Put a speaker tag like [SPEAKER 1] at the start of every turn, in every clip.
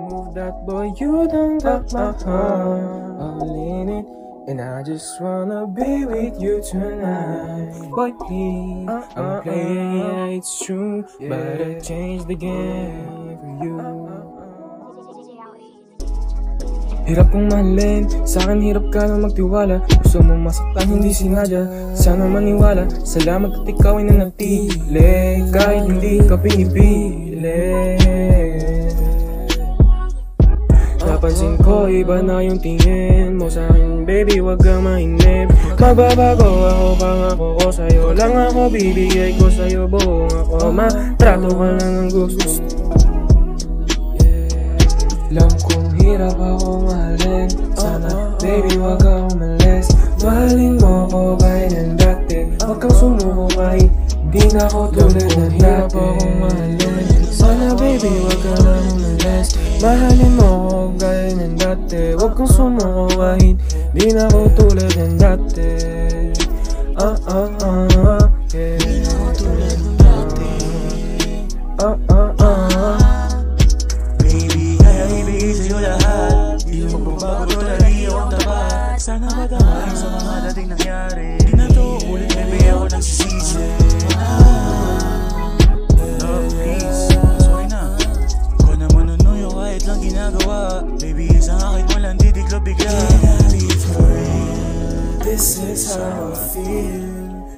[SPEAKER 1] move that boy, you don't got my heart. I'm leaning, and I just wanna be with you tonight. Boy, please, I'm playing, yeah, it's true, but I changed the game for you. Hirap kong mahalin, sa'kin hirap ka na magtiwala. Gusto mo masaktan, hindi sinadya, sana maniwala. Salamat at ikaw ay nanatili, kahit hindi ka pinipili. Napansin ko, iba na yung tingin mo sa'kin, baby, wag kang mainip. Magbabago ako, pangako ko sa'yo lang ako, bibigay ko sa'yo buong ako. Matrato ka lang ng gusto. Alam kong hirap ako mahalin, sana baby wag kang umalis. Mahalin mo ako kahit ng dati, wag kang sumuko kahit di na ako tulad ng hirap akong mahalin. Sana baby wag kang umalis. Mahalin mo ako kahit ng dati, wag kang sumuko kahit di na ako tulad ng dati. Yeah. Di na ako tulad ng dati.
[SPEAKER 2] Sana madamay sa mga dating nangyari. Di na to ulit, baby, ako nagsisisi. Love, please, sorry na. Ko na manunuyo kahit lang ginagawa. Baby, isang akit mo lang titiglo bigla.
[SPEAKER 1] This is how I feel,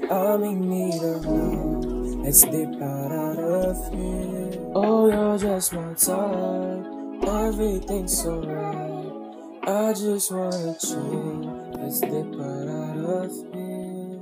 [SPEAKER 1] I'm in need of love. Let's dip out of here. Oh, you're just my type, everything's alright. I just wanna chill, let's dip out of here.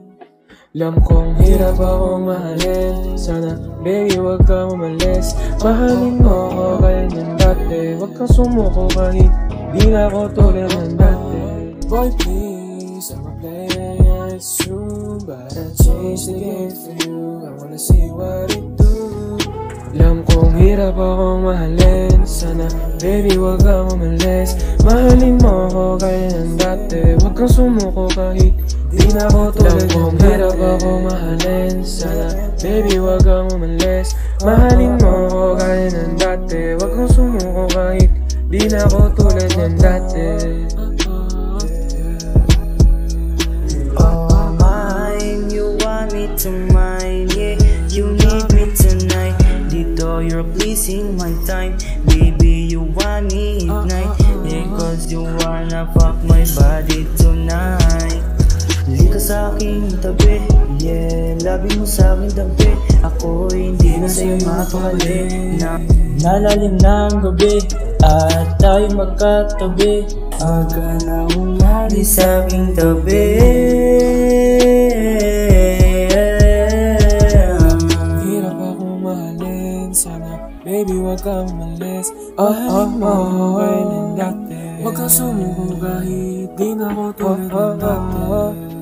[SPEAKER 1] Alam kong hirap akong mahalin, sana baby wag kang umalis. Mahalin mo ako kahit ng dati, wag kang sumuko kahit di na ako tulad ng dati. Boy please, I'm a player, yeah it's true, but I changed the game for you, I wanna see what it do. Alam kong hirap akong mahalin, sana baby wag kang umalis. Mahalin mo ako kaya ng dati, wag kang sumuko kahit di na ako tulad ng dati. Alam kong hirap akong mahalin, sana baby wag kang umalis. Mahalin mo ako kaya ng dati, wag kang sumuko kahit di na ako tulad ng dati.
[SPEAKER 2] Oh mine, you want me to mine, yeah, you need me tonight. Dito you're pleasing my time, baby you want me ignite, yeah, cause you wanna fuck my body tonight. Hindi ka sa'king tabi, yeah, labi mo sa'king tabi. Ako hindi na sa'yo mapakali na nalalim ng gabi at tayo magkatabi. Aga na umali sa'king tabi.
[SPEAKER 1] Baby, wag kang umalis. Mahalin mo ako ngayon ng dati, wag kang sumuko kahit di na ako tulad ng dati.